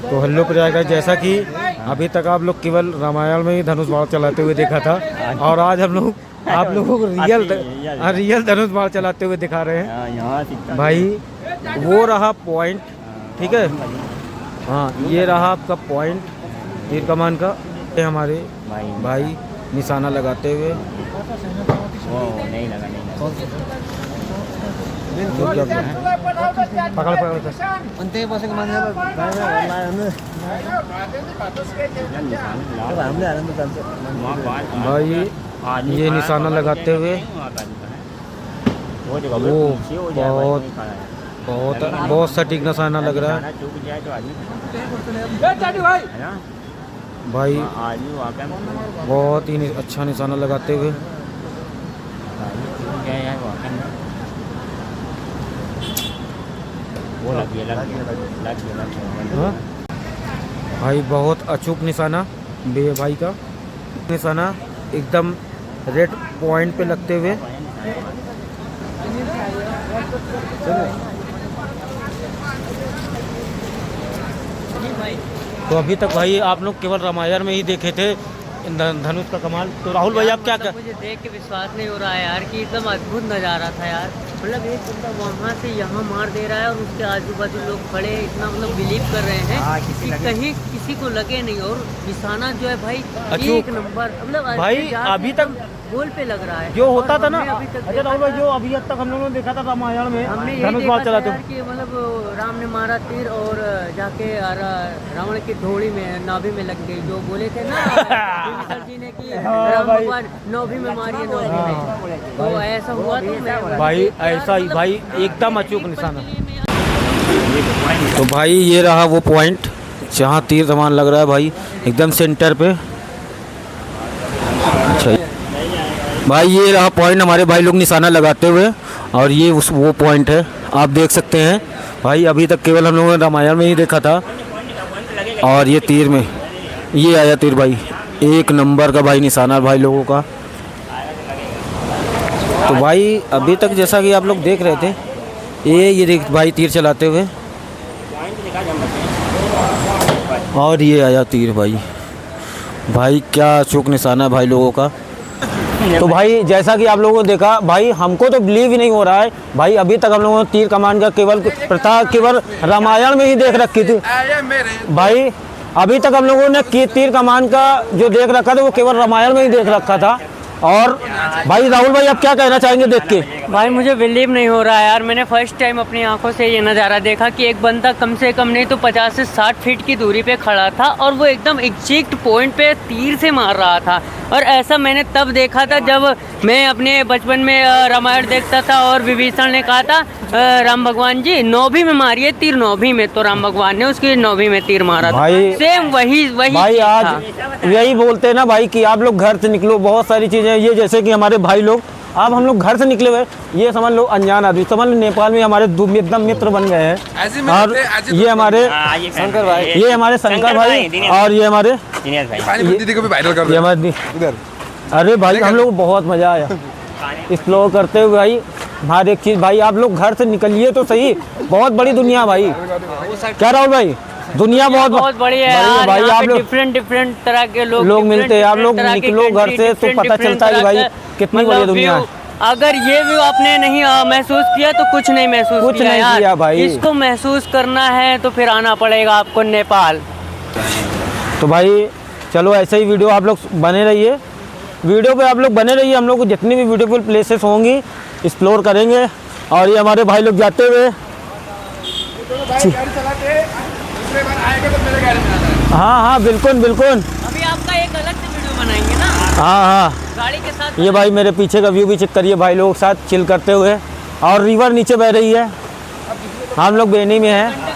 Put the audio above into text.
तो हेलो प्रयागराज, जैसा कि अभी तक आप लोग केवल रामायण में ही धनुष बाण चलाते हुए देखा था, और आज हम लोग आप लोगों को रियल धनुष बाण चलाते हुए दिखा रहे हैं भाई। वो रहा पॉइंट, ठीक है। हाँ, ये रहा आपका पॉइंट तीर कमान का। ये हमारे भाई निशाना लगाते हुए नहीं लगा पकड़ भाई, ये निशाना लगाते हुए वो बहुत सटीक निशाना लग रहा है भाई। बहुत ही अच्छा निशाना लगाते हुए भाई, बहुत अचूक निशाना बे भाई का। निशाना एकदम रेड पॉइंट पे लगते हुए तो अभी तक भाई आप लोग केवल रामायण में ही देखे थे धनुष का कमाल। तो राहुल भाई, आप क्या मुझे देख के विश्वास नहीं हो रहा है यार कि एकदम अद्भुत नज़ारा था यार। मतलब एक बंदा वहाँ से यहाँ मार दे रहा है और उसके आजू बाजू लोग खड़े इतना मतलब बिलीव कर रहे हैं कि कहीं किसी को लगे नहीं। और निशाना जो है भाई एक नंबर, मतलब भाई अभी तक गोल पे लग रहा है जो होता था ना। अच्छा राहुल भाई, जो अभी तक हम लोगों ने देखा था रामायण में हमने धनुष बाण चलाते कि मतलब राम ने मारा तीर और जाके रावण की ढोली में नाभि में लग गई। जो बोले थे ना जी ने कि राम भगवान नाभि में मारिए, नाभि में, तो ऐसा हुआ तो भाई ऐसा ही भाई एकदम अचूक निशाना। तो भाई ये रहा वो पॉइंट जहाँ तीर कमान लग रहा है भाई, एकदम सेंटर पे। अच्छा भाई, ये रहा पॉइंट हमारे भाई लोग निशाना लगाते हुए, और ये वो पॉइंट है आप देख सकते हैं भाई। अभी तक केवल हम लोगों ने रामायण में ही देखा था, और ये तीर में ये आया तीर भाई, एक नंबर का भाई निशाना भाई लोगों का। तो भाई अभी तक जैसा कि आप लोग देख रहे थे, ये देख भाई तीर चलाते हुए, और ये आया तीर भाई। भाई क्या अचूक निशाना है भाई लोगों का। तो भाई जैसा कि आप लोगों को देखा भाई, हमको तो बिलीव ही नहीं हो रहा है भाई। अभी तक हम लोगों ने तीर कमान का केवल प्रथा केवल रामायण में ही देख रखी थी भाई। अभी तक हम लोगों ने तीर कमान का जो देख रखा था वो केवल रामायण में ही देख रखा था। और भाई राहुल भाई, आप क्या कहना चाहेंगे देख के? भाई मुझे बिलीव नहीं हो रहा है यार। मैंने फर्स्ट टाइम अपनी आंखों से ये नज़ारा देखा कि एक बंदा कम से कम नहीं तो 50 से 60 फीट की दूरी पे खड़ा था और वो एकदम एग्जैक्ट पॉइंट पे तीर से मार रहा था। और ऐसा मैंने तब देखा था जब मैं अपने बचपन में रामायण देखता था और विभीषण ने कहा था राम भगवान जी नौभी में मारिए तीर, नौभी में, तो राम भगवान ने उसकी नौभी में तीर मारा था। सेम वही भाई आज यही बोलते हैं ना भाई कि आप लोग घर से निकलो, बहुत सारी चीज़ें ये जैसे कि हमारे भाई लोग, अब हम लोग घर से निकले हुए, ये समझ लो अनजान आदमी, समझ लो नेपाल में हमारे एकदम मित्र बन गए हैं। और ये हमारे शंकर भाई, ये हमारे शंकर भाई, और ये हमारे दीदी को भी वायरल कर दे। अरे भाई हम लोग बहुत मजा आया एक्सप्लोर करते हुए भाई। हर एक चीज़ भाई, आप लोग घर से निकलिए तो सही, बहुत बड़ी दुनिया भाई। क्या राहुल भाई, दुनिया बहुत बड़ी है भाई। आप लोग डिफरेंट तरह के लोग मिलते हैं, आप लोग निकलो घर से तो पता चलता है भाई कितनी बड़ी दुनिया है। अगर ये व्यू आपने नहीं महसूस किया तो कुछ नहीं महसूस किया भाई। इसको महसूस करना है तो फिर आना पड़ेगा आपको नेपाल। तो भाई चलो ऐसे ही वीडियो आप लोग बने रहिए, वीडियो पे आप लोग बने रहिए। हम लोग को जितनी भी ब्यूटीफुल प्लेसेस होंगी एक्सप्लोर करेंगे। और ये हमारे भाई लोग जाते हुए, हाँ बिल्कुल बिल्कुल, अभी आपका एक अलग से वीडियो बनाएंगे ना। हाँ गाड़ी के साथ। ये भाई मेरे पीछे का व्यू भी चेक करिए भाई लोगों के साथ चिल करते हुए, और रिवर नीचे बह रही है, हम लोग बेनी में हैं।